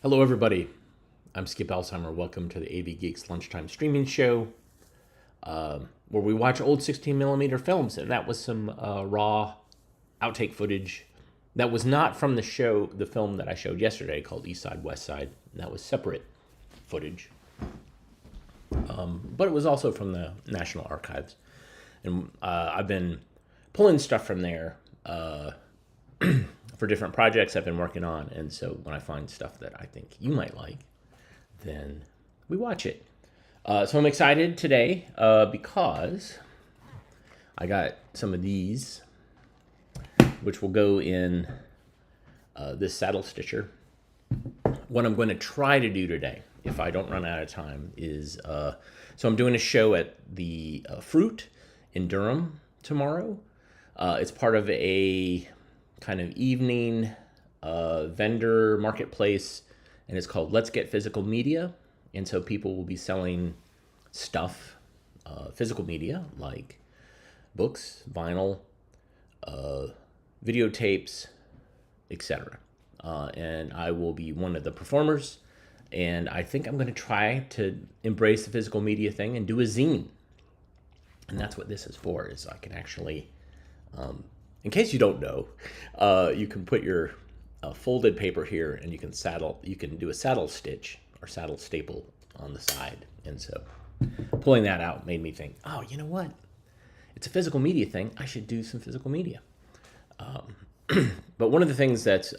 Hello, everybody. I'm Skip Alzheimer. Welcome to the AV Geeks Lunchtime Streaming Show, where we watch old 16mm films. And that was some raw outtake footage that was not from the film that I showed yesterday called East Side, West Side. And that was separate footage. But it was also from the National Archives. And I've been pulling stuff from there for different projects I've been working on. And so when I find stuff that I think you might like, then we watch it. So I'm excited today because I got some of these, which will go in this saddle stitcher. What I'm going to try to do today, if I don't run out of time, is so I'm doing a show at the Fruit in Durham tomorrow. It's part of a kind of evening vendor marketplace, and it's called Let's Get Physical Media. And so people will be selling stuff, physical media, like books, vinyl, videotapes, etc. And I will be one of the performers, and I think I'm going to try to embrace the physical media thing and do a zine. And that's what this is for, is I can actually, in case you don't know, you can put your folded paper here, and you can do a saddle stitch or saddle staple on the side. And so pulling that out made me think, oh, you know what? It's a physical media thing. I should do some physical media. But one of the things that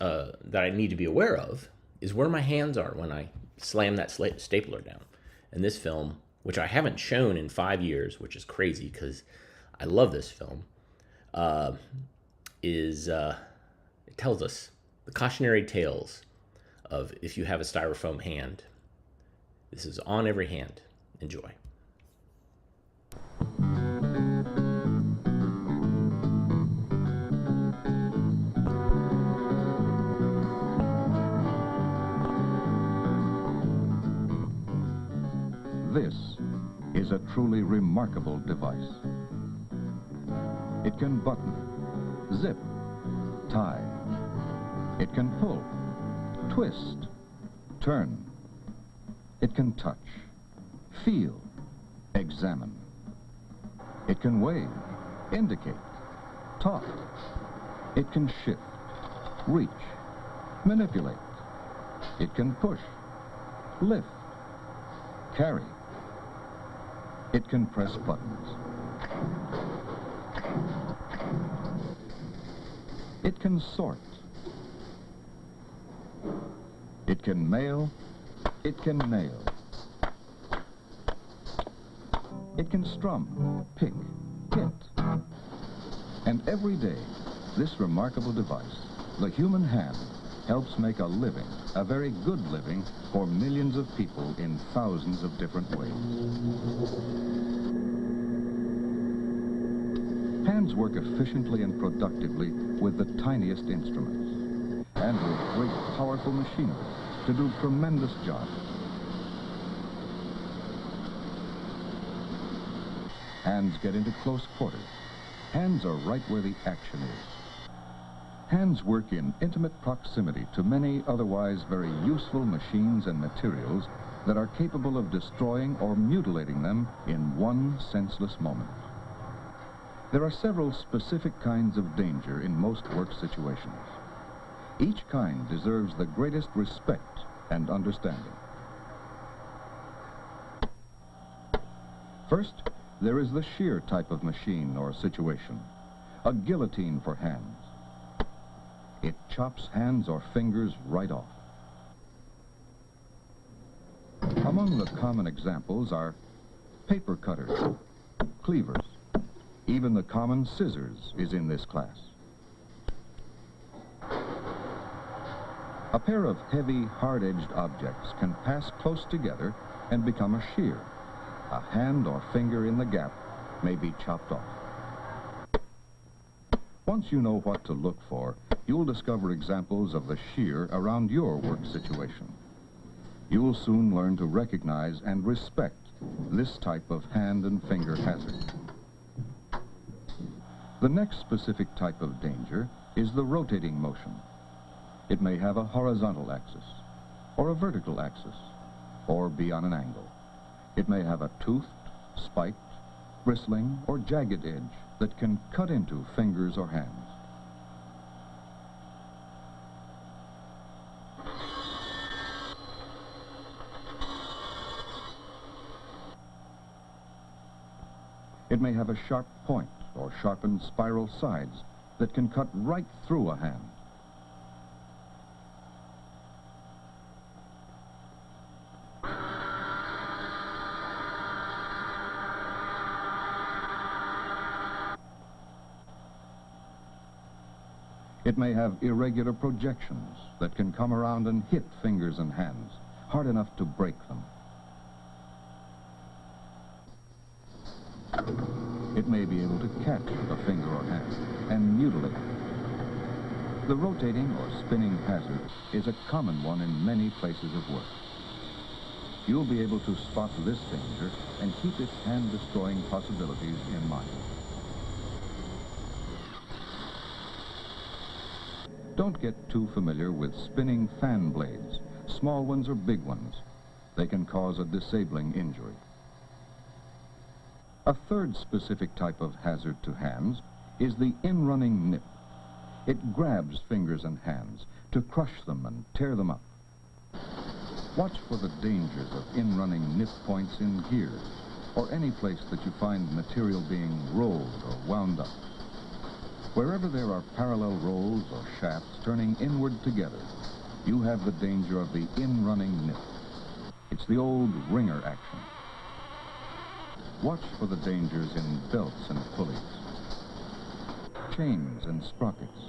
I need to be aware of is where my hands are when I slam that stapler down. And this film, which I haven't shown in 5 years, which is crazy because I love this film, it tells us the cautionary tales of if you have a styrofoam hand. This is on every hand. Enjoy. This is a truly remarkable device. It can button, zip, tie. It can pull, twist, turn. It can touch, feel, examine. It can wave, indicate, talk. It can shift, reach, manipulate. It can push, lift, carry. It can press buttons. It can sort. It can mail. It can nail. It can strum, pick, hit. And every day, this remarkable device, the human hand, helps make a living, a very good living, for millions of people in thousands of different ways. Hands work efficiently and productively with the tiniest instruments, and with great, powerful machinery to do tremendous jobs. Hands get into close quarters. Hands are right where the action is. Hands work in intimate proximity to many otherwise very useful machines and materials that are capable of destroying or mutilating them in one senseless moment. There are several specific kinds of danger in most work situations. Each kind deserves the greatest respect and understanding. First, there is the shear type of machine or situation, a guillotine for hands. It chops hands or fingers right off. Among the common examples are paper cutters, cleavers. Even the common scissors is in this class. A pair of heavy, hard-edged objects can pass close together and become a shear. A hand or finger in the gap may be chopped off. Once you know what to look for, you'll discover examples of the shear around your work situation. You'll soon learn to recognize and respect this type of hand and finger hazard. The next specific type of danger is the rotating motion. It may have a horizontal axis, or a vertical axis, or be on an angle. It may have a toothed, spiked, bristling, or jagged edge that can cut into fingers or hands. It may have a sharp point or sharpened spiral sides that can cut right through a hand. It may have irregular projections that can come around and hit fingers and hands, hard enough to break them. It may be able to catch a finger or hand and mutilate it. The rotating or spinning hazard is a common one in many places of work. You'll be able to spot this danger and keep its hand-destroying possibilities in mind. Don't get too familiar with spinning fan blades, small ones or big ones. They can cause a disabling injury. A third specific type of hazard to hands is the in-running nip. It grabs fingers and hands to crush them and tear them up. Watch for the dangers of in-running nip points in gears or any place that you find material being rolled or wound up. Wherever there are parallel rolls or shafts turning inward together, you have the danger of the in-running nip. It's the old ringer action. Watch for the dangers in belts and pulleys, chains and sprockets,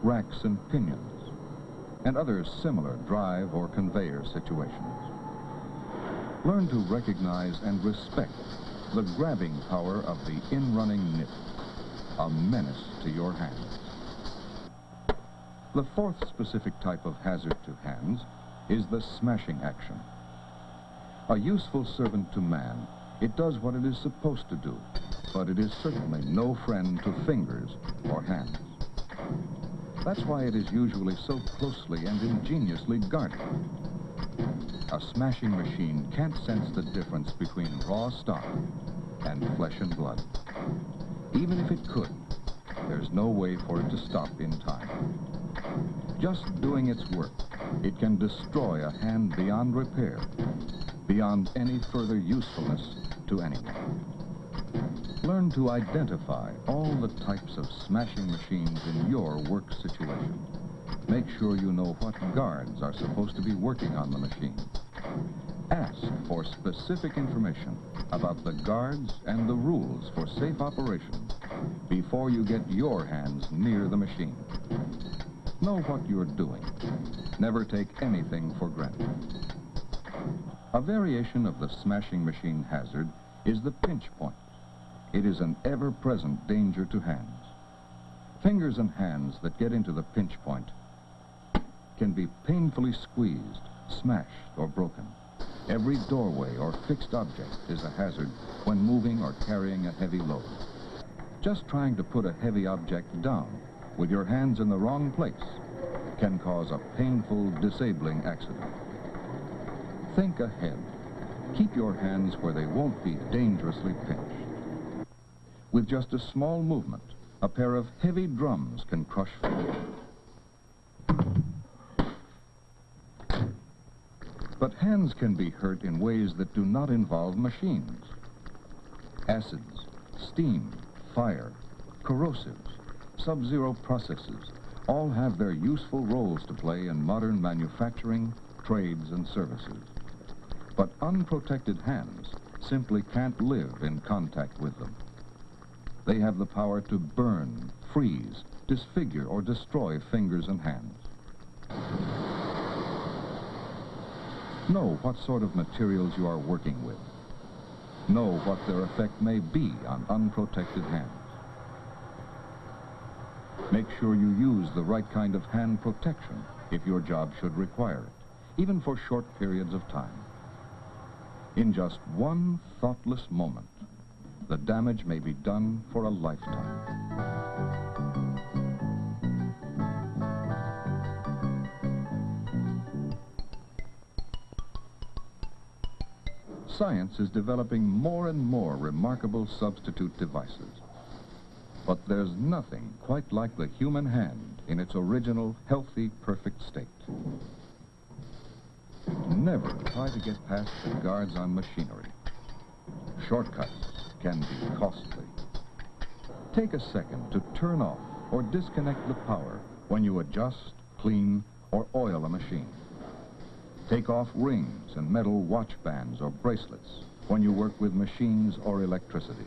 racks and pinions, and other similar drive or conveyor situations. Learn to recognize and respect the grabbing power of the in-running nip, a menace to your hands. The fourth specific type of hazard to hands is the smashing action. A useful servant to man, it does what it is supposed to do, but it is certainly no friend to fingers or hands. That's why it is usually so closely and ingeniously guarded. A smashing machine can't sense the difference between raw stock and flesh and blood. Even if it could, there's no way for it to stop in time. Just doing its work, it can destroy a hand beyond repair, beyond any further usefulness to anyone. Learn to identify all the types of smashing machines in your work situation. Make sure you know what guards are supposed to be working on the machine. Ask for specific information about the guards and the rules for safe operation before you get your hands near the machine. Know what you're doing. Never take anything for granted. A variation of the smashing machine hazard is the pinch point. It is an ever-present danger to hands. Fingers and hands that get into the pinch point can be painfully squeezed, smashed, or broken. Every doorway or fixed object is a hazard when moving or carrying a heavy load. Just trying to put a heavy object down with your hands in the wrong place can cause a painful, disabling accident. Think ahead. Keep your hands where they won't be dangerously pinched. With just a small movement, a pair of heavy drums can crush fingers. But hands can be hurt in ways that do not involve machines. Acids, steam, fire, corrosives, sub-zero processes all have their useful roles to play in modern manufacturing, trades, and services. But unprotected hands simply can't live in contact with them. They have the power to burn, freeze, disfigure, or destroy fingers and hands. Know what sort of materials you are working with. Know what their effect may be on unprotected hands. Make sure you use the right kind of hand protection if your job should require it, even for short periods of time. In just one thoughtless moment, the damage may be done for a lifetime. Science is developing more and more remarkable substitute devices. But there's nothing quite like the human hand in its original, healthy, perfect state. Never try to get past the guards on machinery. Shortcuts can be costly. Take a second to turn off or disconnect the power when you adjust, clean, or oil a machine. Take off rings and metal watch bands or bracelets when you work with machines or electricity.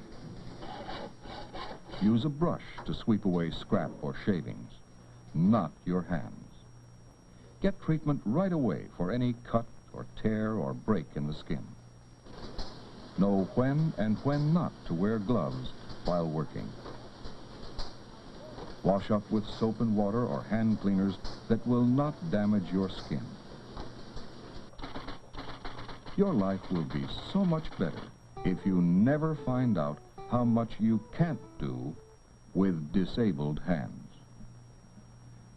Use a brush to sweep away scrap or shavings, not your hands. Get treatment right away for any cut or tear or break in the skin. Know when and when not to wear gloves while working. Wash up with soap and water or hand cleaners that will not damage your skin. Your life will be so much better if you never find out how much you can't do with disabled hands.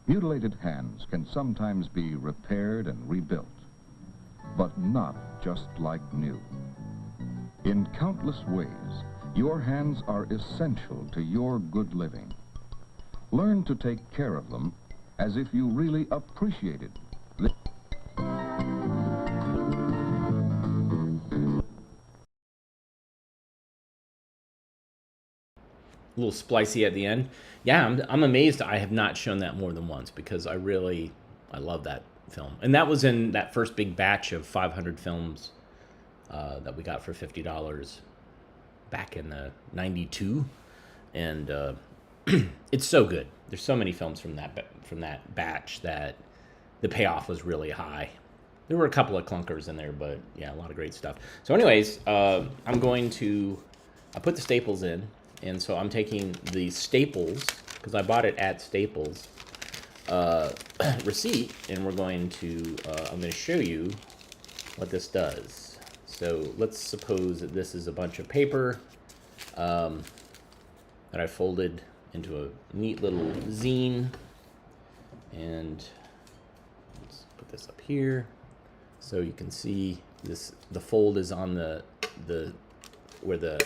Mutilated hands can sometimes be repaired and rebuilt, but not just like new. In countless ways, your hands are essential to your good living. Learn to take care of them as if you really appreciated them. A little splicey at the end. Yeah, I'm amazed I have not shown that more than once because I love that film. And that was in that first big batch of 500 films that we got for $50 back in 92. And it's so good. There's so many films from that batch that the payoff was really high. There were a couple of clunkers in there, but yeah, a lot of great stuff. So anyways, I put the staples in. And so I'm taking the Staples, because I bought it at Staples, receipt, and I'm going to show you what this does. So let's suppose that this is a bunch of paper that I folded into a neat little zine. And let's put this up here so you can see this. The fold is on where the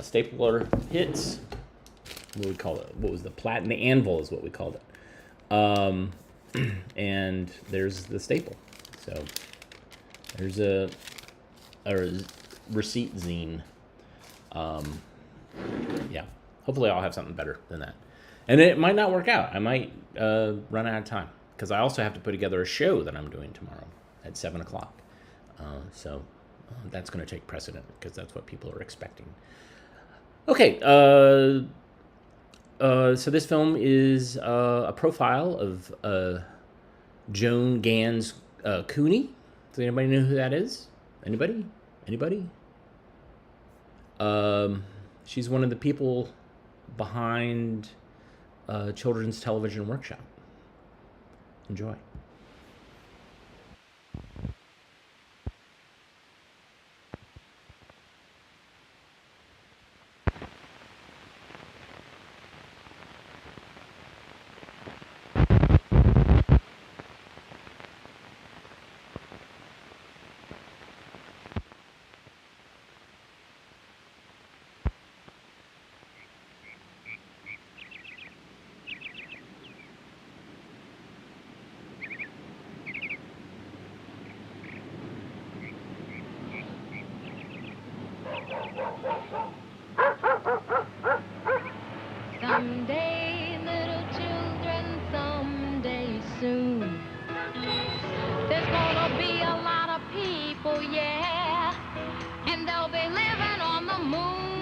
stapler hits. What we call it? What was the platen? The anvil is what we called it. And there's the staple. So there's a receipt zine. Yeah. Hopefully I'll have something better than that. And it might not work out. I might run out of time because I also have to put together a show that I'm doing tomorrow at 7 o'clock. So that's going to take precedent because that's what people are expecting. Okay, so this film is a profile of Joan Ganz Cooney. Does anybody know who that is? Anybody? She's one of the people behind Children's Television Workshop. Enjoy. Someday, little children, someday soon, there's gonna be a lot of people, yeah, and they'll be living on the moon.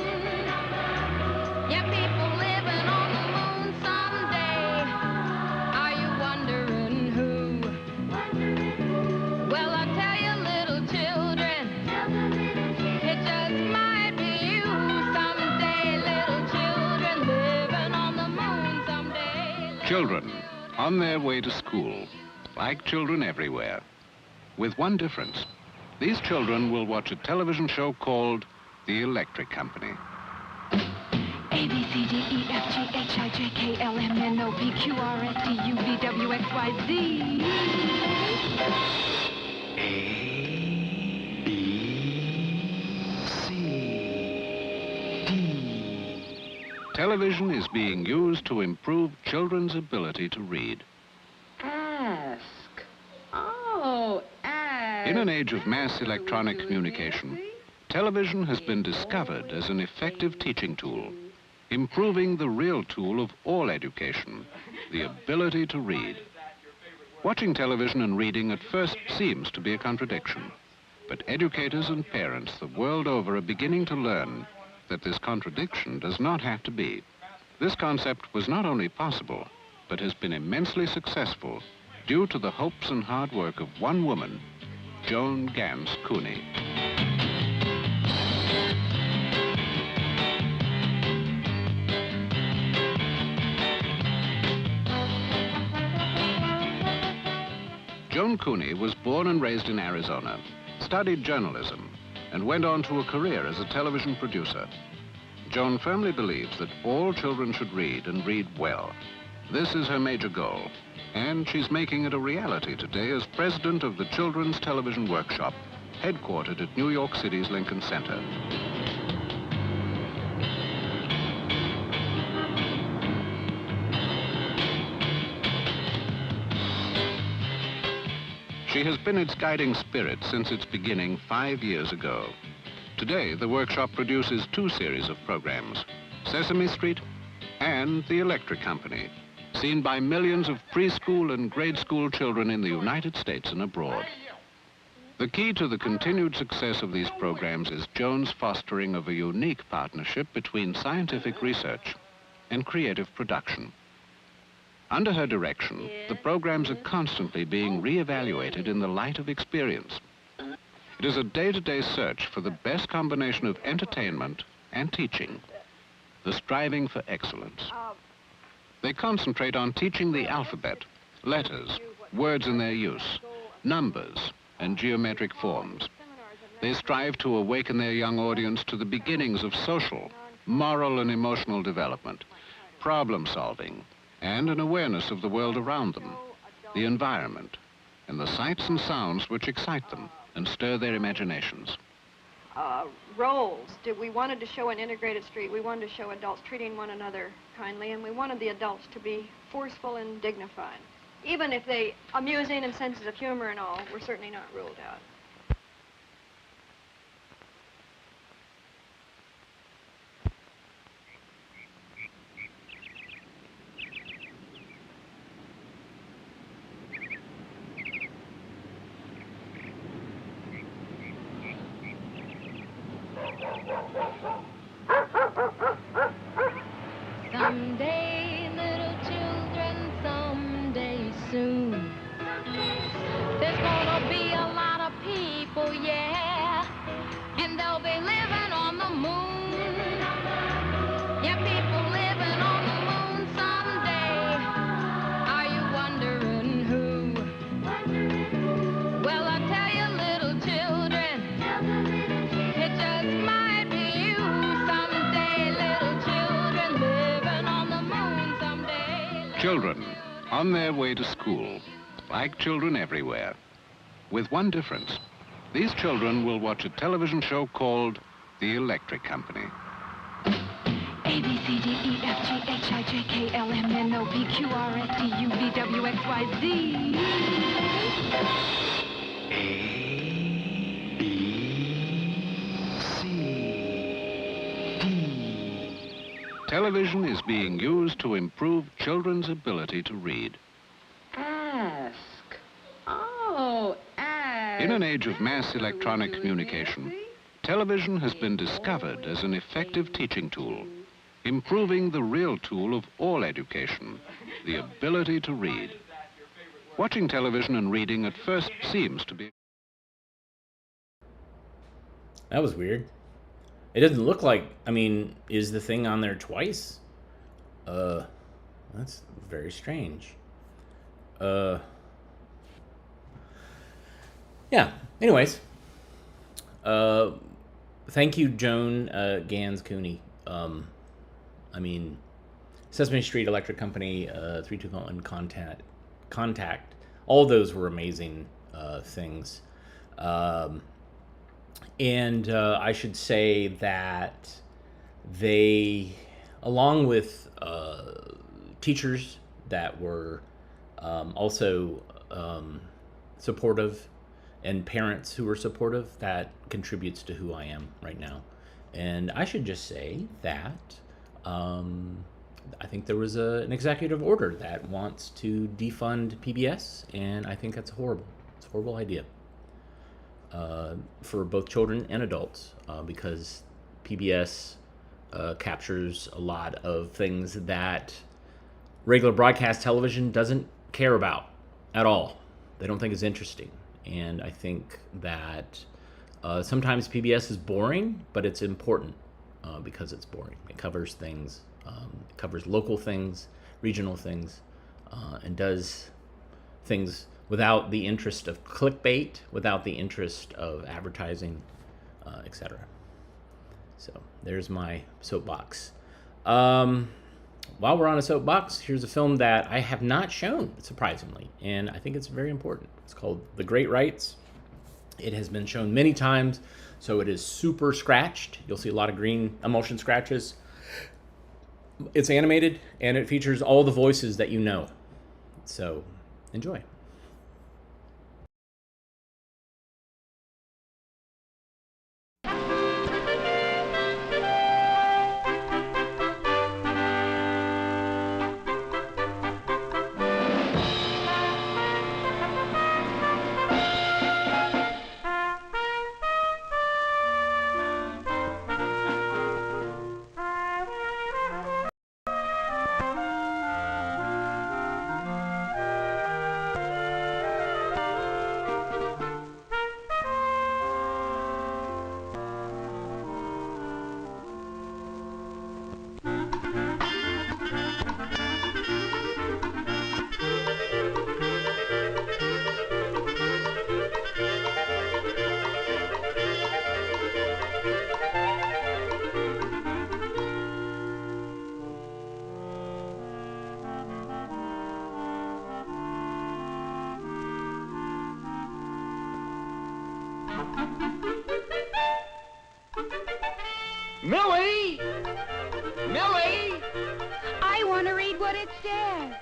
Yeah, people living on the moon someday. Are you wondering who? Well, I'll tell you, little children, it just might be you someday, little children, living on the moon someday. Children on their way to school, like children everywhere, with one difference. These children will watch a television show called The Electric Company. A, B, C, D, E, F, G, H, I, J, K, L, M, N, O, P, Q, R, S, T, U, V, W, X, Y, Z. A, B, Television is being used to improve children's ability to read. Ask. Oh, ask. In an age of mass electronic communication, television has been discovered as an effective teaching tool, improving the real tool of all education, the ability to read. Watching television and reading at first seems to be a contradiction, but educators and parents the world over are beginning to learn that this contradiction does not have to be. This concept was not only possible, but has been immensely successful due to the hopes and hard work of one woman, Joan Ganz Cooney. Joan Cooney was born and raised in Arizona, studied journalism, and went on to a career as a television producer. Joan firmly believes that all children should read and read well. This is her major goal, and she's making it a reality today as president of the Children's Television Workshop, headquartered at New York City's Lincoln Center. She has been its guiding spirit since its beginning 5 years ago. Today, the workshop produces 2 series of programs, Sesame Street and The Electric Company, seen by millions of preschool and grade school children in the United States and abroad. The key to the continued success of these programs is Joan's fostering of a unique partnership between scientific research and creative production. Under her direction, the programs are constantly being re-evaluated in the light of experience. It is a day-to-day search for the best combination of entertainment and teaching, the striving for excellence. They concentrate on teaching the alphabet, letters, words in their use, numbers, and geometric forms. They strive to awaken their young audience to the beginnings of social, moral, and emotional development, problem solving, and an awareness of the world around them, the environment, and the sights and sounds which excite them and stir their imaginations. Roles. We wanted to show an integrated street. We wanted to show adults treating one another kindly, and we wanted the adults to be forceful and dignified. Even if they amusing and senses of humor and all were certainly not ruled out. Someday, little children, someday soon, there's gonna be a lot of people, yeah, and they'll be living on the moon. Yeah, people living on the moon someday. Are you wondering who? Well, I tell you, little children, it just might be you someday, little children living on the moon someday. Children on their way to school, like children everywhere, with one difference. These children will watch a television show called The Electric Company. A, B, C, D, E, F, G, H, I, J, K, L, M, N, O, P, Q, R, S, T, U, V, W, X, Y, Z. Television is being used to improve children's ability to read. Ask. Oh, ask. In an age of mass electronic communication, television has been discovered as an effective teaching tool, improving the real tool of all education, the ability to read. Watching television and reading at first seems to be... That was weird. It doesn't look like, I mean, is the thing on there twice? That's very strange. Yeah, anyways. Thank you, Joan Ganz Cooney. I mean, Sesame Street, Electric Company, 321 Contact. All those were amazing things. And I should say that they along with teachers that were also supportive, and parents who were supportive, that contributes to who I am right now. And I should just say that I think there was an executive order that wants to defund PBS, and I think that's horrible. It's a horrible idea for both children and adults, because PBS captures a lot of things that regular broadcast television doesn't care about at all. They don't think it's interesting. And I think that sometimes PBS is boring, but it's important because it's boring. It covers things, it covers local things, regional things, and does things without the interest of clickbait, without the interest of advertising, etc. So there's my soapbox. While we're on a soapbox, here's a film that I have not shown, surprisingly, and I think it's very important. It's called The Great Rights. It has been shown many times, so it is super scratched. You'll see a lot of green emulsion scratches. It's animated, and it features all the voices that you know. So enjoy. Millie! Millie! I want to read what it says.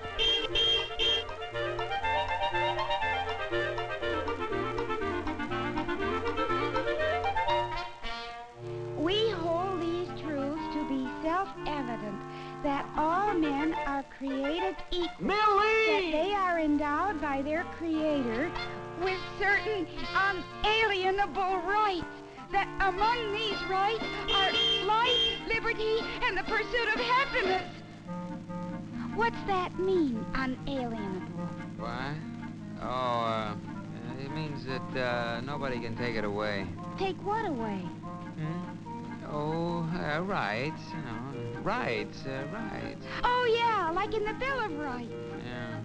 We hold these truths to be self-evident, that all men are created equal. Millie! That they are endowed by their Creator with certain unalienable rights. That among these rights are life, liberty, and the pursuit of happiness. What's that mean, unalienable? What? Oh, it means that nobody can take it away. Take what away? Oh, rights, you know. Rights, rights. Oh, yeah, like in the Bill of Rights. Yeah.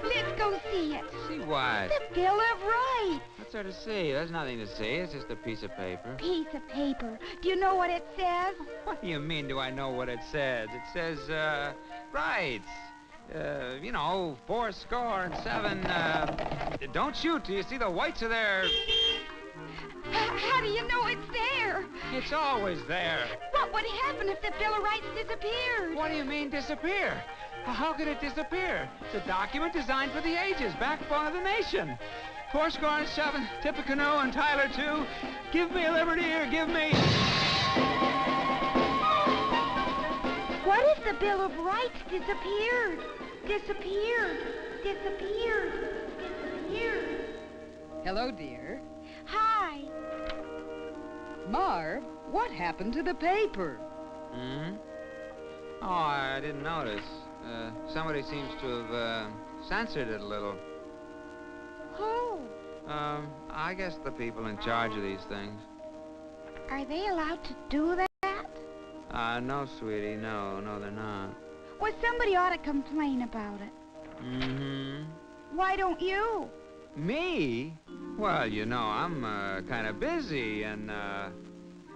Let's go see it. See what? The Bill of Rights. What's there to see? There's nothing to see. It's just a piece of paper. Piece of paper. Do you know what it says? What do you mean, do I know what it says? It says, rights. You know, 7. Don't shoot till you see the whites of their... How do you know it's there? It's always there. What would happen if the Bill of Rights disappeared? What do you mean, disappear? How could it disappear? It's a document designed for the ages, backbone of the nation. 7, Tippecanoe and Tyler, too. Give me liberty or give me... What if the Bill of Rights disappeared? Disappeared. Disappeared. Disappeared. Hello, dear. Hi. Marv, what happened to the paper? Oh, I didn't notice. Somebody seems to have censored it a little. Who? I guess the people in charge of these things. Are they allowed to do that? No, sweetie, no, they're not. Well, somebody ought to complain about it. Why don't you? Me? Well, you know, I'm kind of busy, and,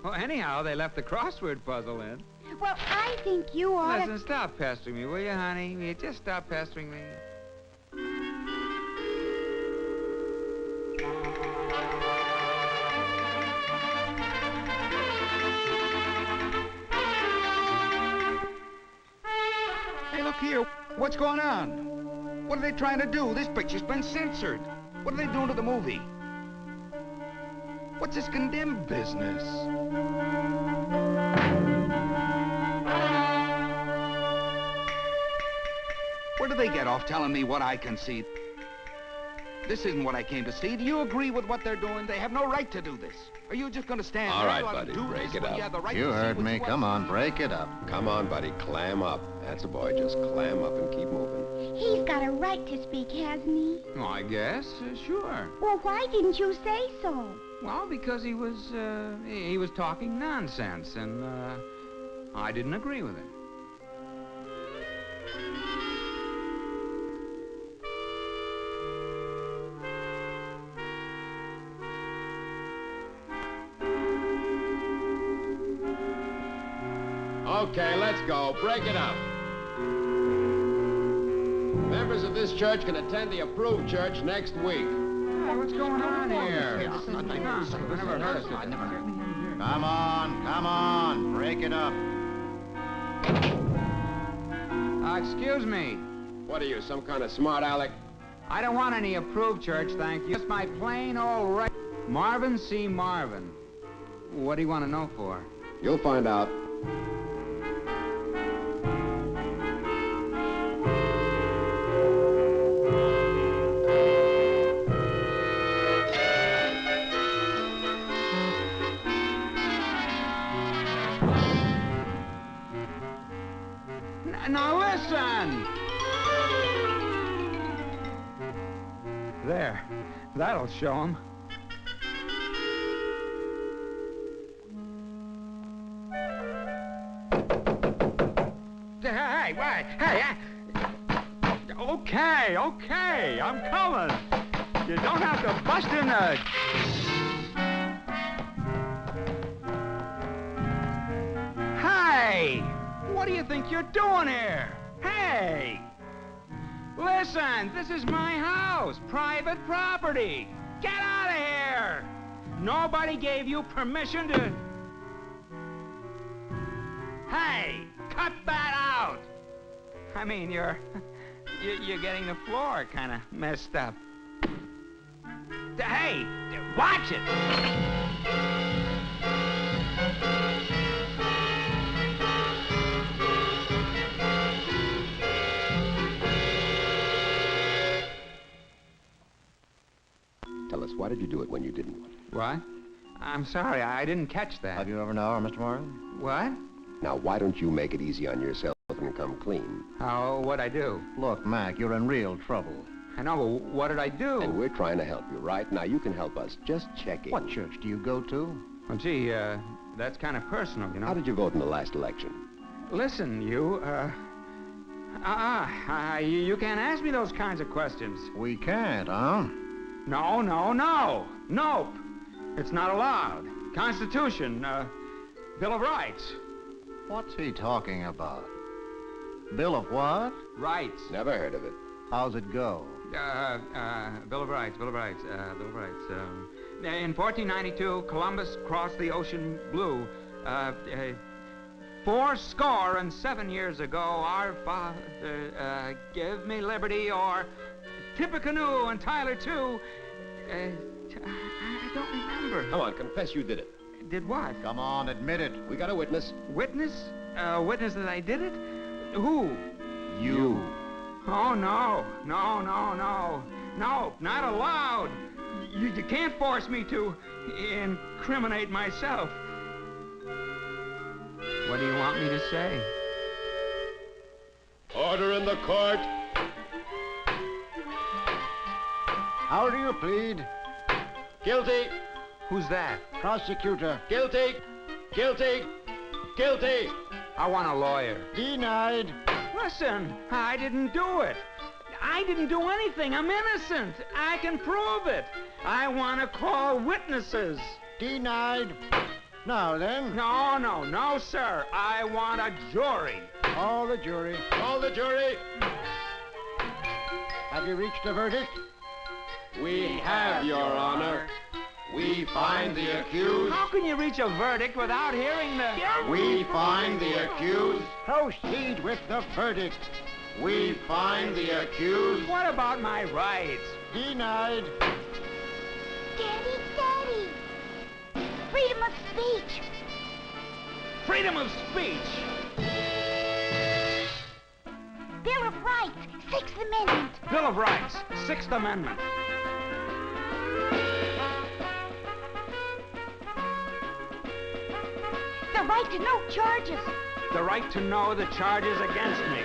well, anyhow, they left the crossword puzzle in. Well, I think you ought to... Listen, stop pestering me, will you, honey? Will you just stop pestering me? What's going on? What are they trying to do? This picture's been censored. What are they doing to the movie? What's this condemned business? Where do they get off telling me what I can see? This isn't what I came to see. Do you agree with what they're doing? They have no right to do this. Are you just going to stand All there right, and buddy, do break this it when up. you have the right You to see heard what me. you want? Come on, break it up. Come on, buddy, clam up. That's a boy. Just clam up and keep moving. He's got a right to speak, hasn't he? Oh, I guess, sure. Well, why didn't you say so? Well, because he was talking nonsense, and I didn't agree with him. Okay, let's go. Break it up. Members of this church can attend the approved church next week. Hey, what's going on here? I never heard of this. Come on, break it up. Excuse me. What are you, some kind of smart aleck? I don't want any approved church, thank you. Just my plain old right. Marvin C. Marvin. What do you want to know for? You'll find out. Now listen! There. That'll show him. Hey, wait, hey, okay, I'm coming. You don't have to bust in the... Hey! What do you think you're doing here? Hey! Listen, this is my house, private property. Get out of here! Nobody gave you permission to... Hey, cut that out! I mean, you're getting the floor kind of messed up. Hey, watch it! Tell us, why did you do it when you didn't want it? What? I'm sorry, I didn't catch that. Have you ever known, Mr. Morgan? What? Now, why don't you make it easy on yourself and come clean? Oh, what'd I do? Look, Mac, you're in real trouble. I know, but what did I do? And we're trying to help you, right? Now, you can help us. Just checking. What church do you go to? Well, gee, that's kind of personal, you know. How did you vote in the last election? Listen, you you can't ask me those kinds of questions. We can't, huh? No. Nope. It's not allowed. Constitution, Bill of Rights. What's he talking about? Bill of what? Rights. Never heard of it. How's it go? Bill of Rights. In 1492, Columbus crossed the ocean blue. 407 years ago, our father, give me liberty, or Tippecanoe and Tyler too. I don't remember. Come on, confess you did it. Did what? Come on, admit it. We got a witness. Witness? Witness that I did it? Who? You. Oh, no, not allowed. You can't force me to incriminate myself. What do you want me to say? Order in the court. How do you plead? Guilty. Who's that? Prosecutor. Guilty. Guilty. Guilty. I want a lawyer. Denied. Listen, I didn't do it. I didn't do anything. I'm innocent. I can prove it. I want to call witnesses. Denied. Now then. No, sir. I want a jury. Call the jury. Call the jury. Have you reached a verdict? We have, Your Honor. We find the accused. How can you reach a verdict without hearing the... We find the accused. Proceed with the verdict. We find the accused What about my rights? denied. Daddy, Daddy! Freedom of speech! Freedom of speech! Bill of Rights, Sixth Amendment! Bill of Rights, Sixth Amendment. The right to know charges! The right to know the charges against me.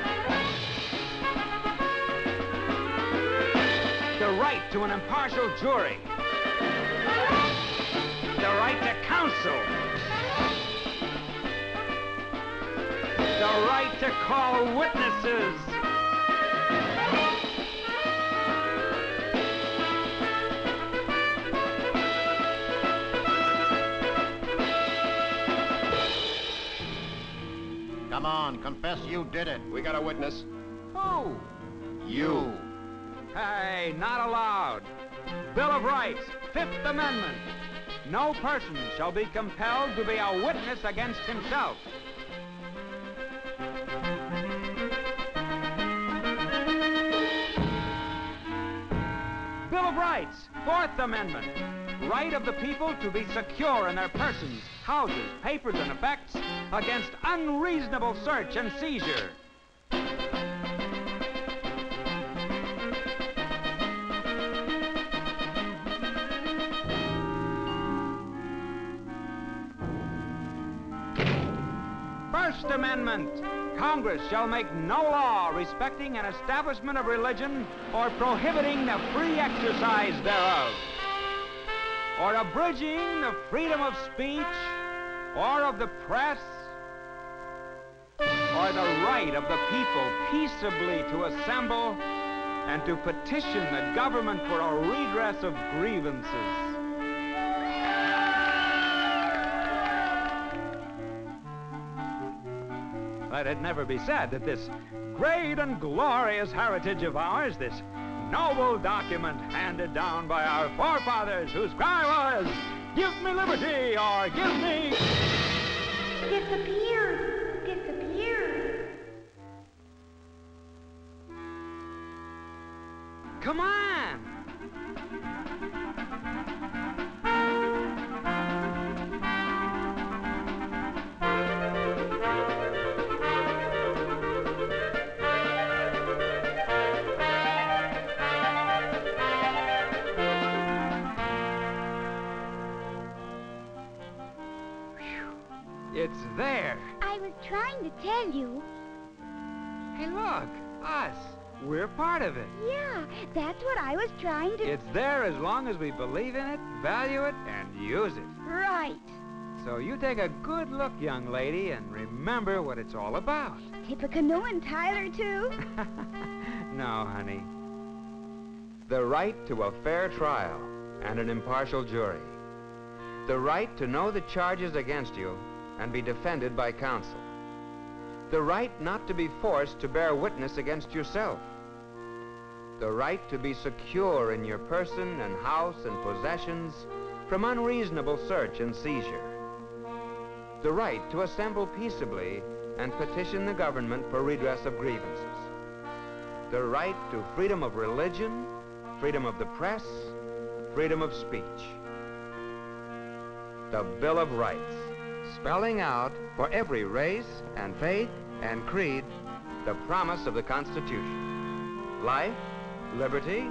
The right to an impartial jury. The right to counsel. The right to call witnesses. Come on, confess you did it. We got a witness. Who? You. Hey, not allowed. Bill of Rights, Fifth Amendment. No person shall be compelled to be a witness against himself. Bill of Rights, Fourth Amendment. Right of the people to be secure in their persons, houses, papers, and effects against unreasonable search and seizure. First Amendment. Congress shall make no law respecting an establishment of religion or prohibiting the free exercise thereof, or abridging the freedom of speech, or of the press, or the right of the people peaceably to assemble and to petition the government for a redress of grievances. Let it never be said that this great and glorious heritage of ours, this noble document handed down by our forefathers whose cry was, "Give me liberty," or "Give me..." Disappeared! Disappeared! Come on! It's there. I was trying to tell you. Hey, look, us. We're part of it. Yeah, that's what I was trying to... It's there as long as we believe in it, value it, and use it. Right. So you take a good look, young lady, and remember what it's all about. Tippecanoe and Tyler, too? No, honey. The right to a fair trial and an impartial jury. The right to know the charges against you and be defended by counsel. The right not to be forced to bear witness against yourself. The right to be secure in your person and house and possessions from unreasonable search and seizure. The right to assemble peaceably and petition the government for redress of grievances. The right to freedom of religion, freedom of the press, freedom of speech. The Bill of Rights, spelling out for every race and faith and creed the promise of the Constitution: life, liberty,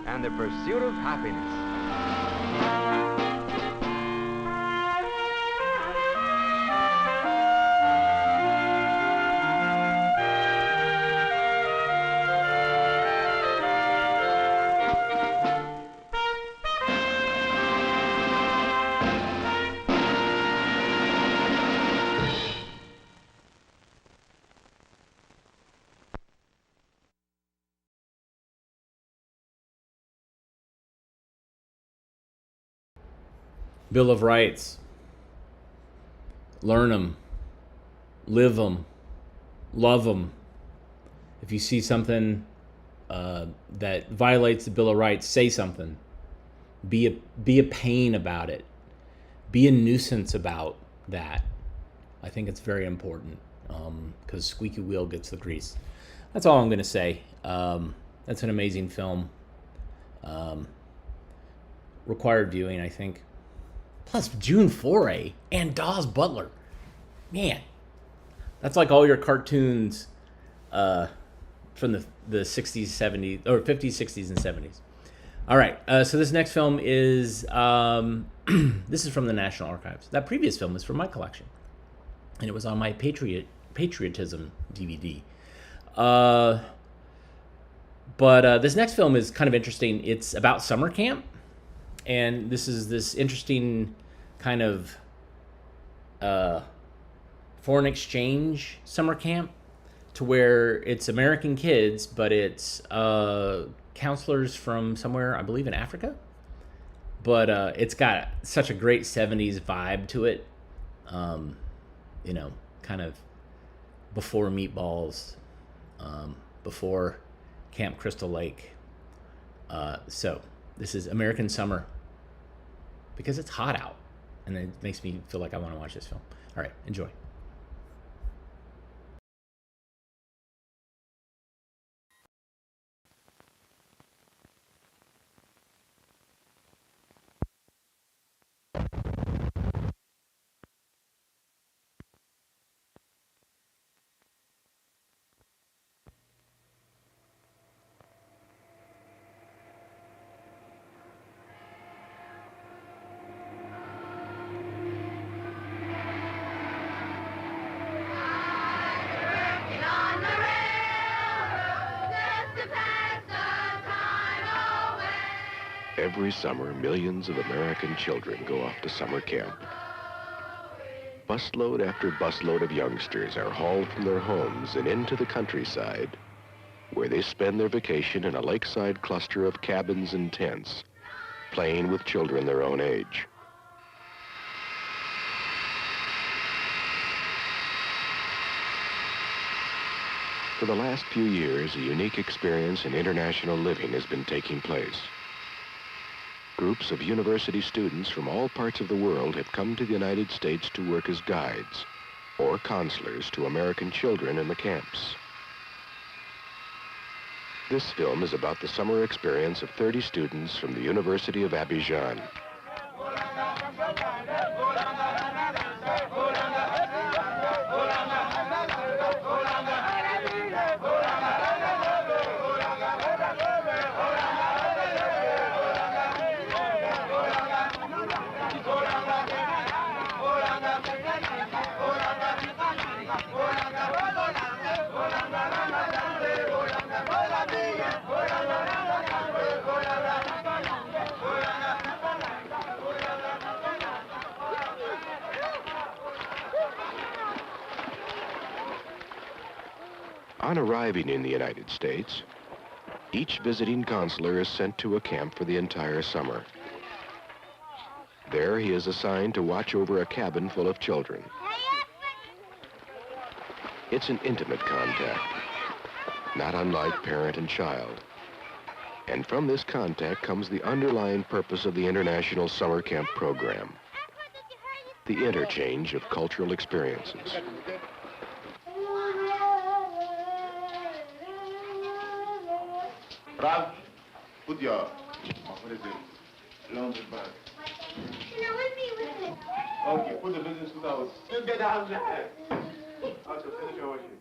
and the pursuit of happiness. Bill of Rights. Learn them. Live them. Love them. If you see something that violates the Bill of Rights, say something. Be a pain about it. Be a nuisance about that. I think it's very important because squeaky wheel gets the grease. that's all I'm going to say. That's an amazing film. Required viewing, I think. Plus, June Foray and Dawes Butler. Man, that's like all your cartoons from the 60s, 70s, or 50s, 60s, and 70s. All right, so this next film is, this is from the National Archives. That previous film is from my collection. And it was on my Patriotism DVD. But this next film is kind of interesting. It's about summer camp. And this is this interesting kind of foreign exchange summer camp to where it's American kids, but it's counselors from somewhere, I believe in Africa. But it's got such a great 70s vibe to it. You know, kind of before Meatballs, before Camp Crystal Lake. So this is American Summer because it's hot out, and it makes me feel like I want to watch this film. All right, enjoy. Every summer, millions of American children go off to summer camp. Busload after busload of youngsters are hauled from their homes and into the countryside, where they spend their vacation in a lakeside cluster of cabins and tents, playing with children their own age. For the last few years, a unique experience in international living has been taking place. Groups of university students from all parts of the world have come to the United States to work as guides or counselors to American children in the camps. This film is about the summer experience of 30 students from the University of Abidjan. On arriving in the United States, each visiting counselor is sent to a camp for the entire summer. There he is assigned to watch over a cabin full of children. It's an intimate contact, not unlike parent and child. And from this contact comes the underlying purpose of the International Summer Camp program, the interchange of cultural experiences. Rav, put your, what is it, laundry bag. No, with me. Okay, put the business suit out. You get out there. Also, finish your washing.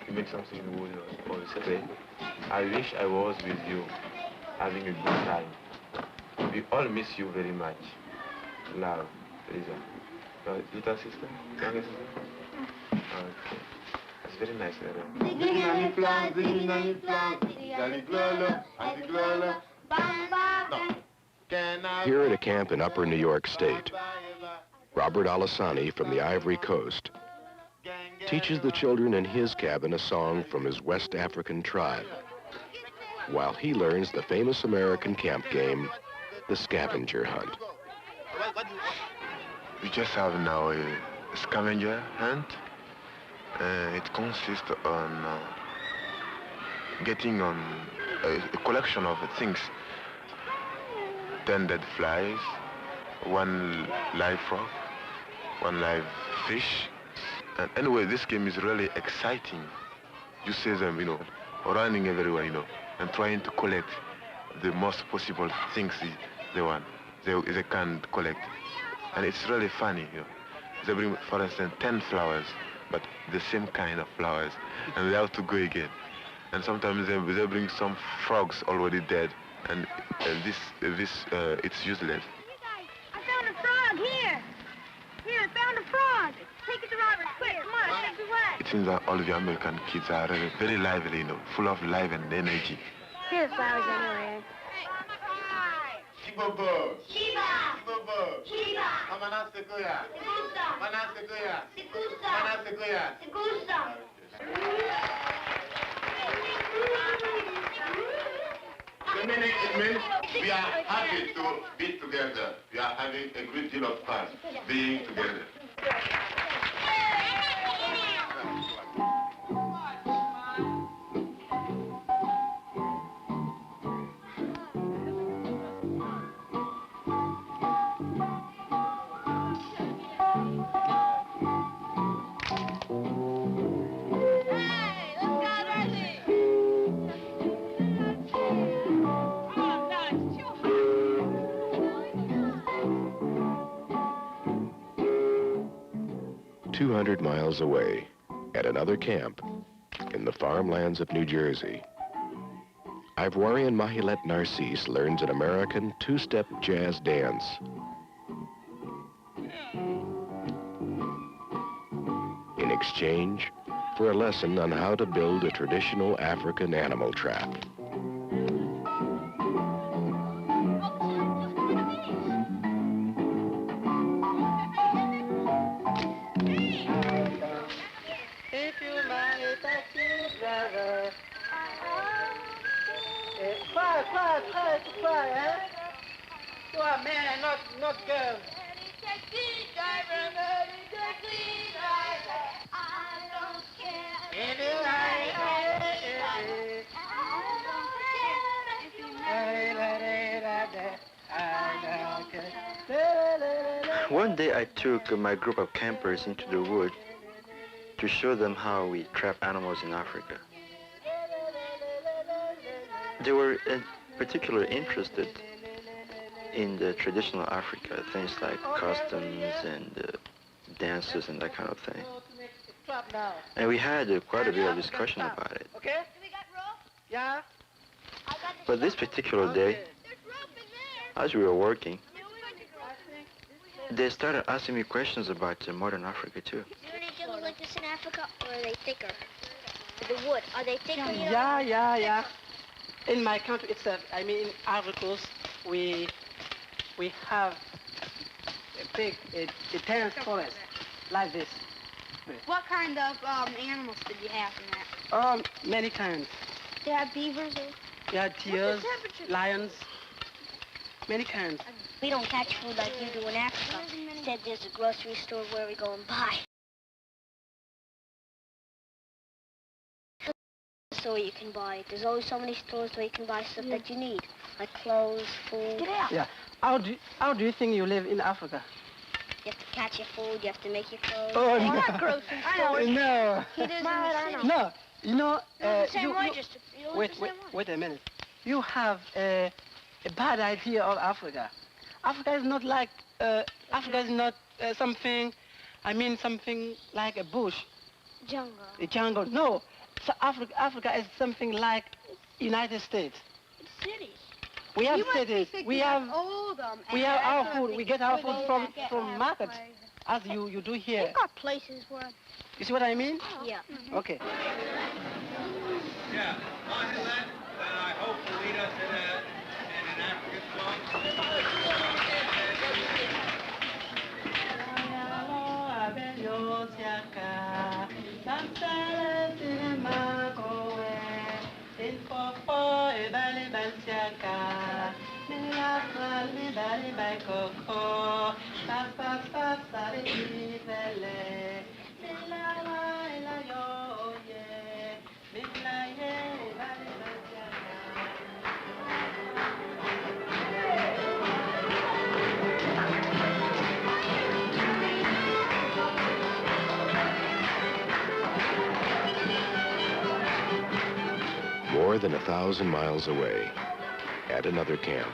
You make something in the wood or yesterday. I wish I was with you, having a good time. We all miss you very much. Love, Lisa. Your little sister? Younger sister? Okay. It's very nice, Here at a camp in Upper New York State, Robert Alasani from the Ivory Coast teaches the children in his cabin a song from his West African tribe, while he learns the famous American camp game, the scavenger hunt. We just have now a scavenger hunt. It consists on getting on a collection of things. 10 dead flies, 1 live frog, 1 live fish. And anyway, this game is really exciting. you see them, running everywhere, and trying to collect the most possible things they want, they can collect. And it's really funny, They bring, for instance, 10 flowers, but the same kind of flowers, and they have to go again. And sometimes they bring some frogs already dead, and this it's useless. I found a frog here. Here, I found a frog. Take it to Robert, quick. Come on, take it away. It seems that all the American kids are really very lively, full of life and energy. Here, flowers anyway. Shibobo. Shiba. Shibobo. Shiba. Amana Sequoia. Segusa. Mana Sequoia. Segusa. Mana Sequoia. Segusa. The meaning it means we are happy to be together. We are having a great deal of fun being together. 200 miles away, at another camp, in the farmlands of New Jersey, Ivorian Mahilet Narcisse learns an American two-step jazz dance. In exchange for a lesson on how to build a traditional African animal trap. Man, not girl. One day I took my group of campers into the wood to show them how we trap animals in Africa. They were particularly interested in the traditional Africa, things like customs and dances and that kind of thing. And we had quite a bit of discussion about it. Okay? Yeah? But this particular day, as we were working, they started asking me questions about modern Africa too. Do any jungles like this in Africa, or are they thicker? The wood, are they thicker? Yeah. In my country itself, I mean in Ivory Coast, we have a big, a dense forest like this. What kind of animals did you have in that? Many kinds. They have beavers or? Yeah, deers, lions, many kinds. We don't catch food like you do in Africa. Instead, there's a grocery store where we go and buy. So you can buy. There's always so many stores where you can buy stuff that you need, like clothes, food. Get out. Yeah. How do you think you live in Africa? You have to catch your food. You have to make your clothes. Oh, no. Not grocery stores. No. He does in the city. No. You know. The same way, just wait a minute. You have a bad idea of Africa. Africa is not like Africa is not something. I mean something like a bush. Jungle. A jungle. No. So Africa is something like United States. It's cities. We have cities. We have our food. We get our food from markets, as you do here. We've got places where. You see what I mean? Yeah. Okay. Yeah. And I hope will lead us in an African more than 1,000 miles away, at another camp,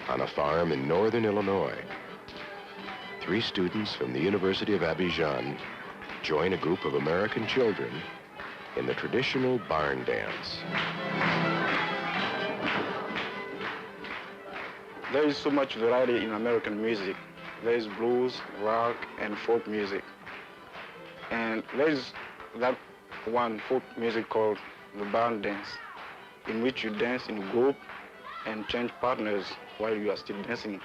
on a farm in northern Illinois, 3 students from the University of Abidjan join a group of American children in the traditional barn dance. There is so much variety in American music. There is blues, rock, and folk music. And there is that one folk music called the barn dance, in which you dance in a group and change partners while you are still dancing.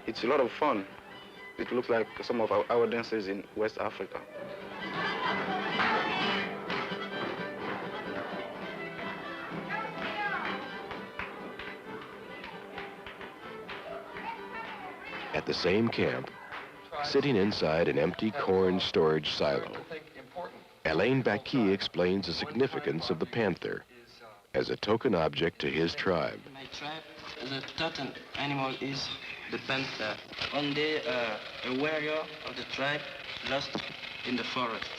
It's a lot of fun. It looks like some of our dances in West Africa. At the same camp, sitting inside an empty corn storage silo, Alain Baki explains the significance of the panther as a token object to his tribe. My tribe, the totem animal is the panther. One day, a warrior of the tribe lost in the forest.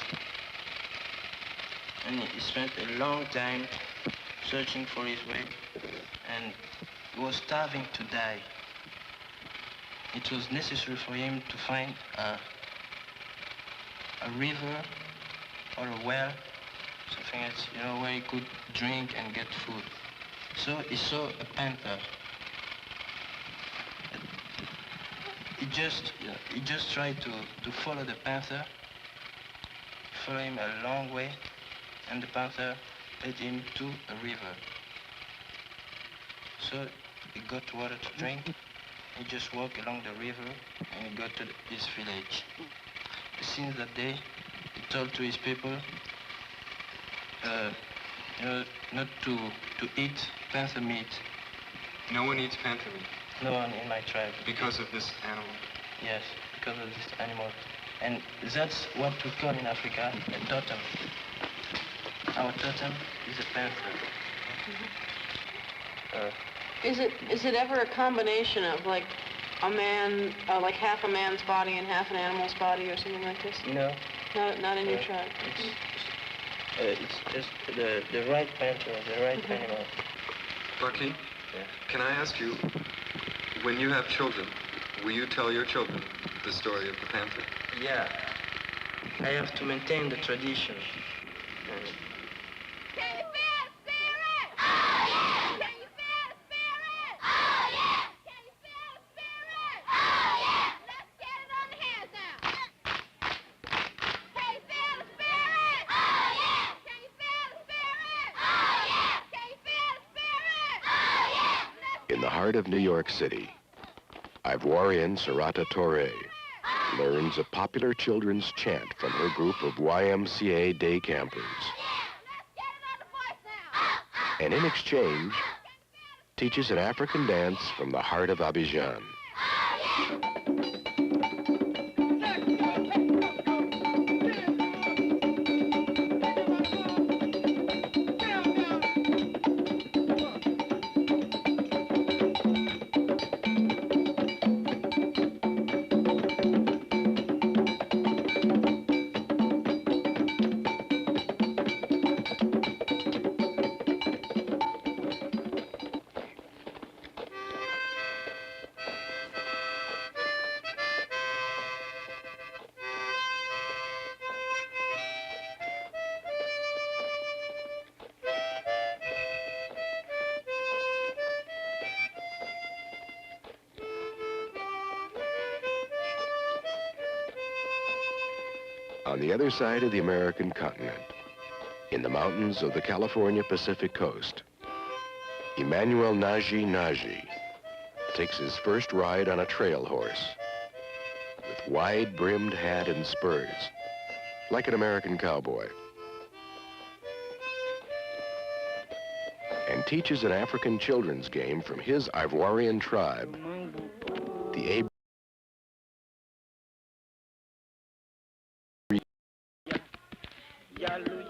And he spent a long time searching for his way, and he was starving to die. It was necessary for him to find a river or a well, something else, you know, where he could drink and get food. So he saw a panther. He just tried to follow the panther, follow him a long way, and the panther led him to a river. So he got water to drink. He just walked along the river and he got to his village. Since that day, he told to his people, you know, not to eat panther meat. No one eats panther meat? No one in my tribe. Because of this animal? Yes, because of this animal. And that's what we call in Africa a totem. Our totem is a panther. Is it ever a combination of like a man, like half a man's body and half an animal's body or something like this? No. Not in your tribe? It's just the right panther, the right animal. Bucky, can I ask you, when you have children, will you tell your children the story of the panther? Yeah. I have to maintain the tradition. In the heart of New York City, Ivorian Sarata Torre learns a popular children's chant from her group of YMCA day campers. And in exchange, teaches an African dance from the heart of Abidjan. On the other side of the American continent, in the mountains of the California Pacific coast, Emmanuel Naji takes his first ride on a trail horse with wide-brimmed hat and spurs, like an American cowboy, and teaches an African children's game from his Ivorian tribe, the Yellow,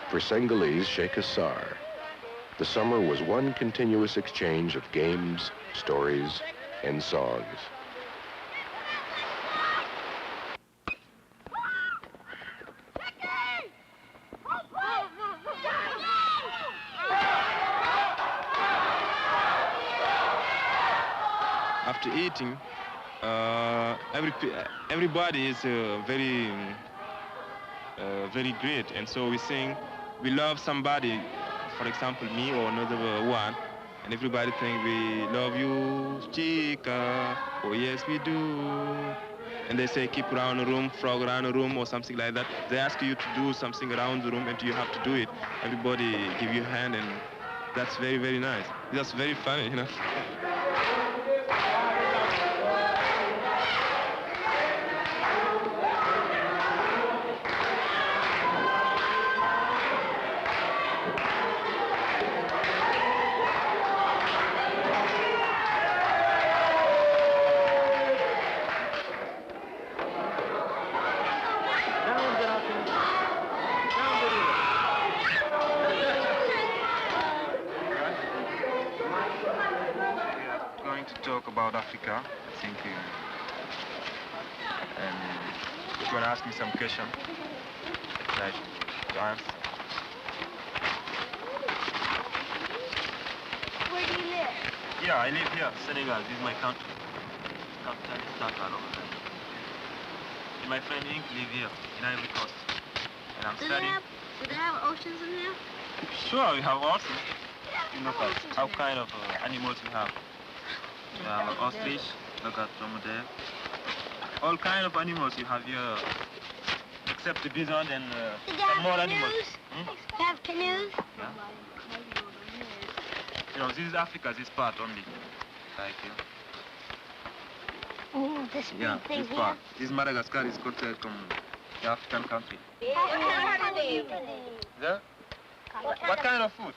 For Senegalese Sheikh Assar, the summer was one continuous exchange of games, stories, and songs. After eating, everybody is very great, and so we sing, we love somebody, for example me or another one, and everybody think we love you, chica, oh yes we do, and they say keep around the room, frog around the room or something like that. They ask you to do something around the room and you have to do it. Everybody give you a hand, and that's very, very nice. That's very funny, you know. Talk about Africa, I think, and you're going to ask me some question like to answer. Where do you live? Yeah, I live here, Senegal. This is my country. Capital is Dakar over there. And my friend Ink live here in Ivory Coast. And I'm studying. Do they have oceans in here? Sure, we have oceans. You look at how kind of animals we have. We have ostrich, look at dromedary. All kind of animals you have here, except the bison and some more animals. They have canoes? Yeah. You know, this is Africa, this part only. Like here. This big Yeah, thing this here? part. This Madagascar is considered the African country. What kind of food? Yeah? What kind of food?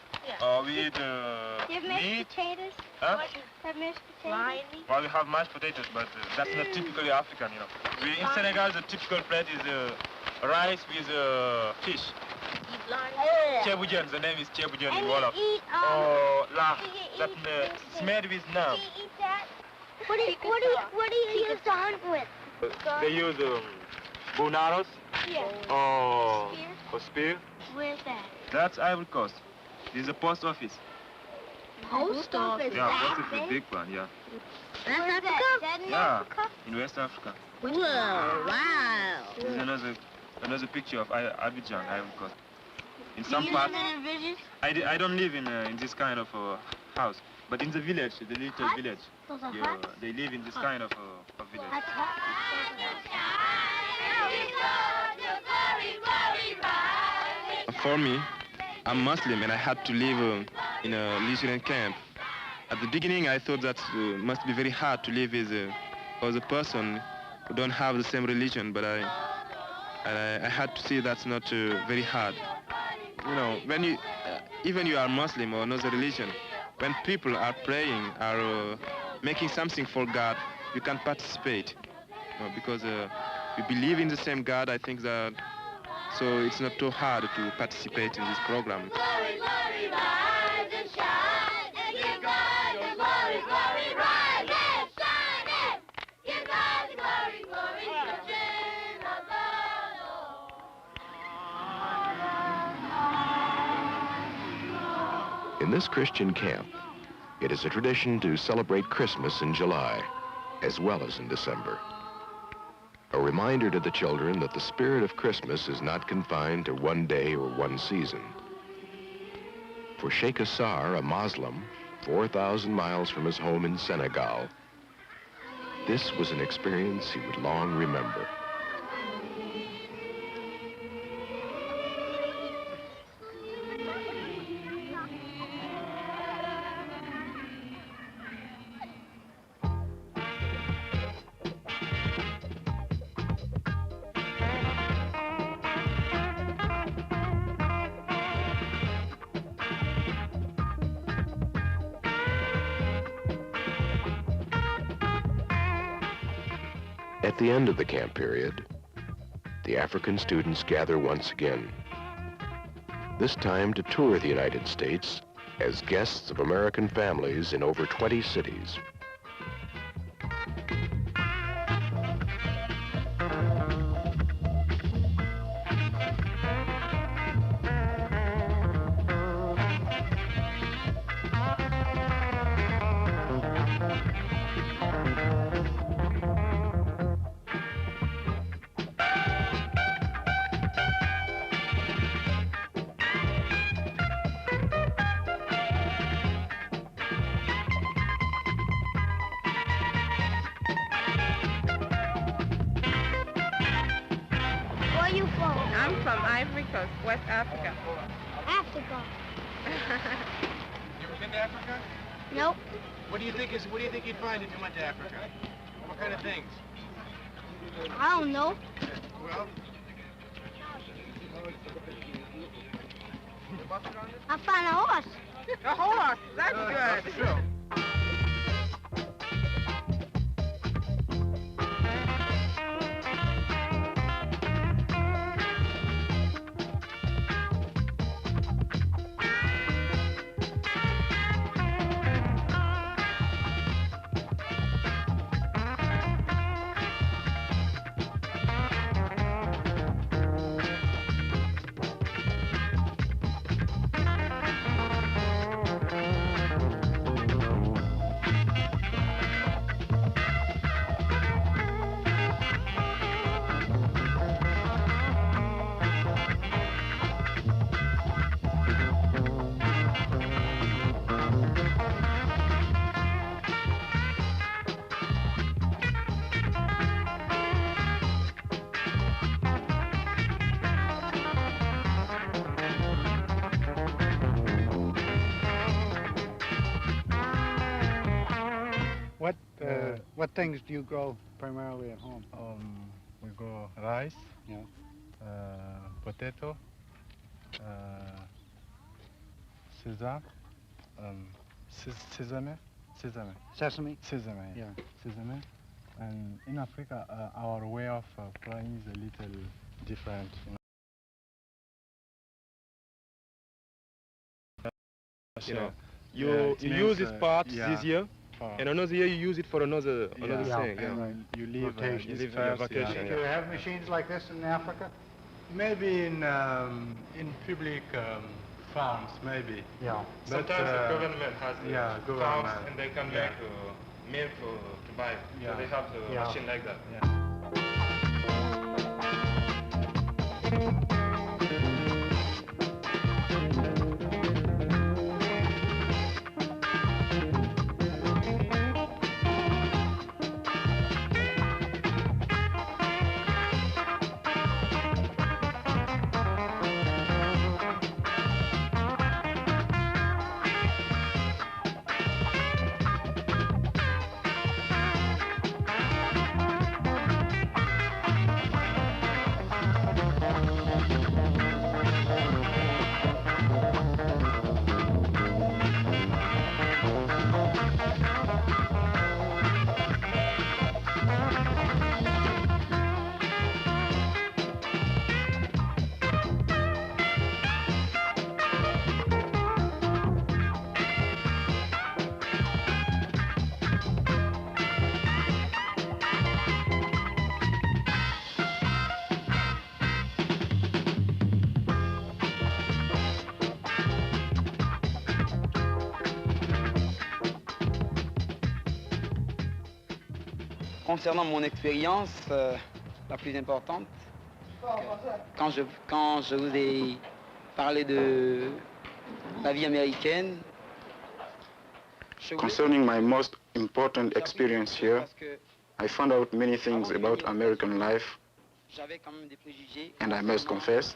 We eat Do you have mashed meat. potatoes? Huh? Have mashed potatoes? Well, we have mashed potatoes, but that's not typically African, you know. In Senegal, the typical plate is rice with fish. Chebujan, the name is Chebujan in Wolof. Or la, that it's made with naan. Do you eat that? What do you use to hunt with? They use bonaros Yeah. or spear. Where's that? That's Ivory Coast. This is a post office. Post office? Yeah, post office is a big one, yeah. That's Africa? Yeah, in West Africa. Whoa, wow. This is another picture of Abidjan, Ivory Coast. In Do some you parts, live in a village? I don't live in this kind of house, but in the village, the little village, Those are yeah, huts? they live in this kind of village. That's hot. For me, I'm Muslim and I had to live in a Lutheran camp. At the beginning, I thought that must be very hard to live with other person who don't have the same religion, but I had to see that's not very hard. You know, when you, even you are Muslim or another religion, when people are praying, are making something for God, you can participate. You know, because we believe in the same God, I think that, so it's not too hard to participate in this program. Glory, glory, rise and shine, and give God the glory, glory, rise and shine, and give God the glory, glory, the chin of the Lord. In this Christian camp, it is a tradition to celebrate Christmas in July, as well as in December. A reminder to the children that the spirit of Christmas is not confined to one day or one season. For Sheikh Assar, a Muslim, 4,000 miles from his home in Senegal, this was an experience he would long remember. At the end of the camp period, the African students gather once again, this time to tour the United States as guests of American families in over 20 cities. West Africa. Africa. You ever been to Africa? Nope. What do you think you'd find if you went to Africa? What kind of things? I don't know. Well, I found a horse. a horse. That's good. That's true. What things do you grow primarily at home? We grow rice, yeah, potato, sesame, sesame, sesame, yeah, sesame. And in Africa, our way of growing is a little different. You use this part this year, and another year you use it for another thing. Right. You leave vacation. Do you have machines like this in Africa? Maybe in public farms, maybe. Yeah. Sometimes the government has farms and they can make milk to buy. So they have the machine like that. Concernant mon expérience la plus importante, quand je vous ai parlé de la vie américaine, concerning my most important experience here, I found out many things about American life, and I must confess,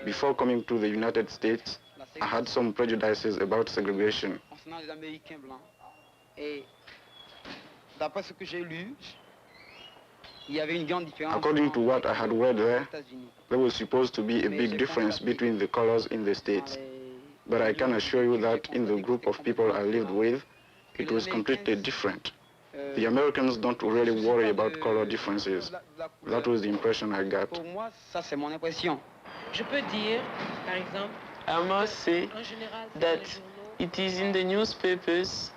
before coming to the United States, I had some prejudices about segregation. Concernant les Américains blancs, et d'après ce que j'ai lu, according to what I had read there was supposed to be a big difference between the colors in the States. But I can assure you that in the group of people I lived with, it was completely different. The Americans don't really worry about color differences. That was the impression I got. Pour moi, ça c'est mon impression. Je peux dire, par exemple, I must say that it is in the newspapers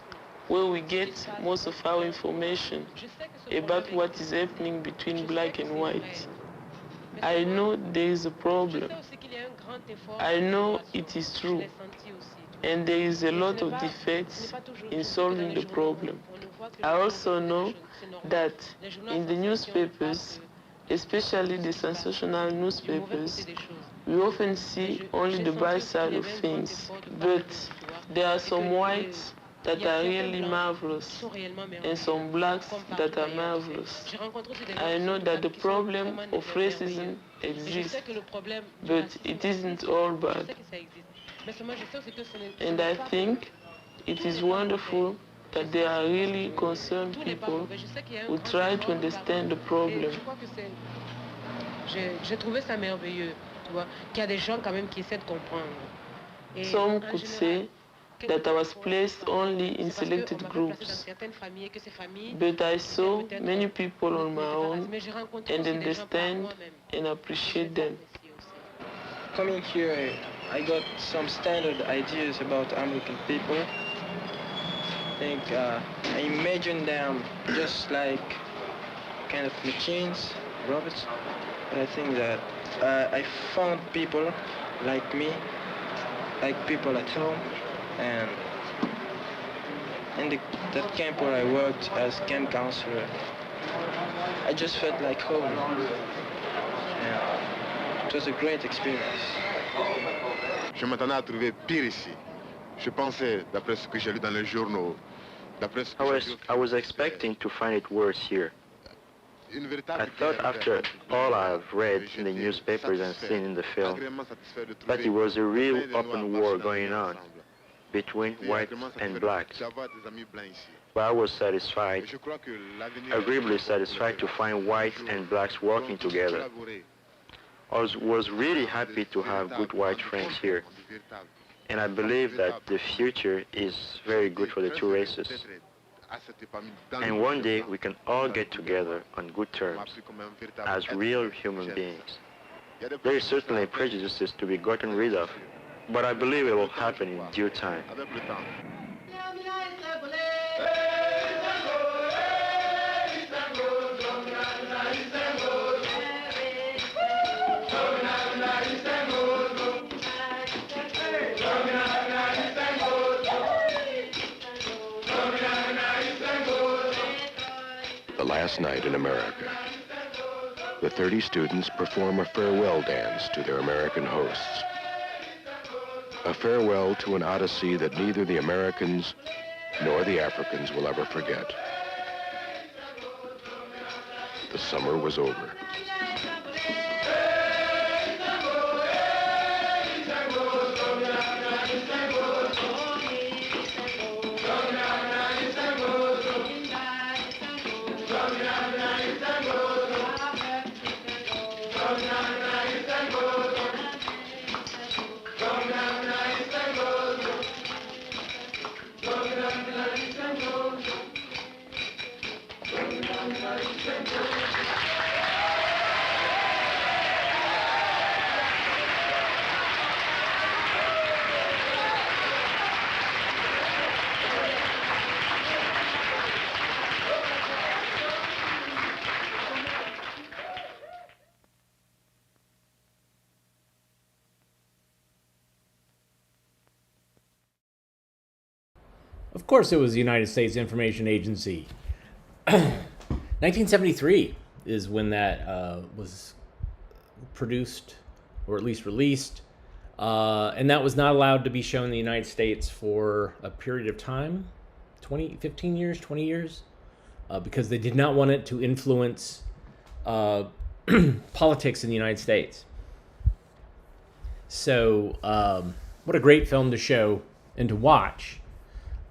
where we get most of our information about what is happening between black and white. I know there is a problem. I know it is true. And there is a lot of defects in solving the problem. I also know that in the newspapers, especially the sensational newspapers, we often see only the bad side of things. But there are some whites that are really marvelous and some blacks that are marvelous. I know that the problem of racism exists, but it isn't all bad. And I think it is wonderful that there are really concerned people who try to understand the problem. J'ai trouvé ça merveilleux, tu vois, qu'il y a des gens quand même qui essaient de comprendre. Some could say that I was placed only in selected groups, but I saw many people on my own and understand and appreciate them. Coming here, I got some standard ideas about American people. I think I imagine them just like kind of machines, robots. But I think that I found people like me, like people at home, and in that camp where I worked as camp counselor, I just felt like home. And it was a great experience. Je m'attendais à trouver pire ici. Je pensais, d'après ce que j'ai lu dans les journaux, d'après ce que j'ai lu... I was expecting to find it worse here. I thought after all I've read in the newspapers and seen in the film, that it was a real open war going on between whites and blacks. But I was satisfied, agreeably satisfied to find whites and blacks working together. I was really happy to have good white friends here. And I believe that the future is very good for the two races. And one day we can all get together on good terms as real human beings. There is certainly prejudices to be gotten rid of, but I believe it will happen in due time. The last night in America. The 30 students perform a farewell dance to their American hosts. A farewell to an odyssey that neither the Americans nor the Africans will ever forget. The summer was over. Of course, it was the United States Information Agency. 1973 is when that was produced, or at least released, and that was not allowed to be shown in the United States for a period of time, 15 years, 20 years, because they did not want it to influence politics in the United States. So, what a great film to show and to watch.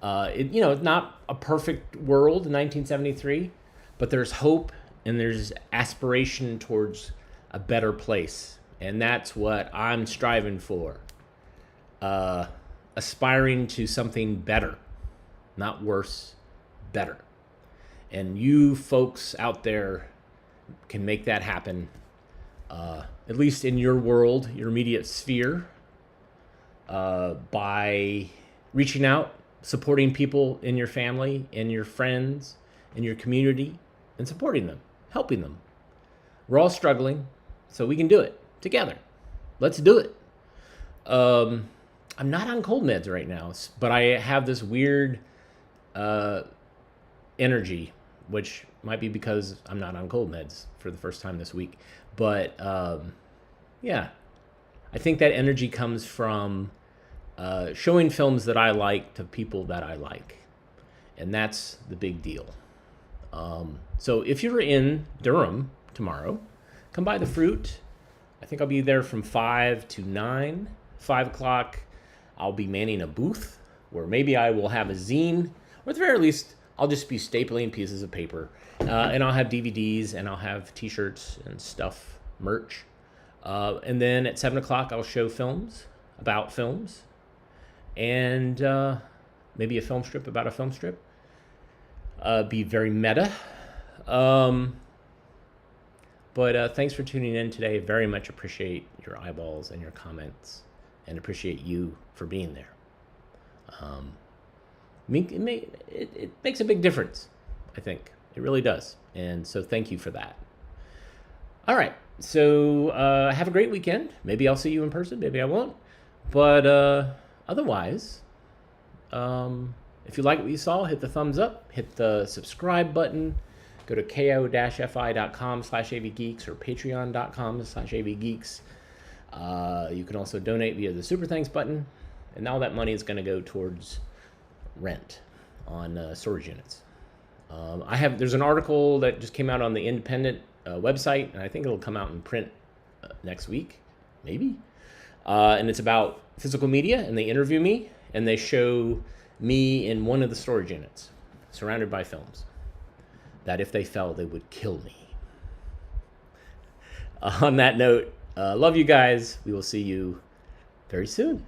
It's not a perfect world in 1973, but there's hope and there's aspiration towards a better place. And that's what I'm striving for. Aspiring to something better, not worse, better. And you folks out there can make that happen, at least in your world, your immediate sphere, by reaching out, supporting people in your family, in your friends, in your community, and supporting them, helping them. We're all struggling, so we can do it together. Let's do it. I'm not on cold meds right now, but I have this weird energy, which might be because I'm not on cold meds for the first time this week. But yeah, I think that energy comes from showing films that I like to people that I like. And that's the big deal. So if you're in Durham tomorrow, come by the Fruit. I think I'll be there from 5 to 9. 5 o'clock, I'll be manning a booth where maybe I will have a zine, or at the very least, I'll just be stapling pieces of paper. And I'll have DVDs, and I'll have t-shirts and stuff, merch. And then at 7 o'clock, I'll show films about films. And maybe a film strip about a film strip. Be very meta. But thanks for tuning in today. Very much appreciate your eyeballs and your comments, and appreciate you for being there. It makes a big difference, I think. It really does. And so thank you for that. All right. So have a great weekend. Maybe I'll see you in person. Maybe I won't. But otherwise, if you like what you saw, hit the thumbs up, hit the subscribe button, go to ko-fi.com/avgeeks or patreon.com/avgeeks. You can also donate via the super thanks button, and all that money is going to go towards rent on storage units. There's an article that just came out on the Independent website, and I think it'll come out in print next week, maybe. And it's about physical media, and they interview me, and they show me in one of the storage units, surrounded by films, that if they fell, they would kill me. On that note, love you guys. We will see you very soon.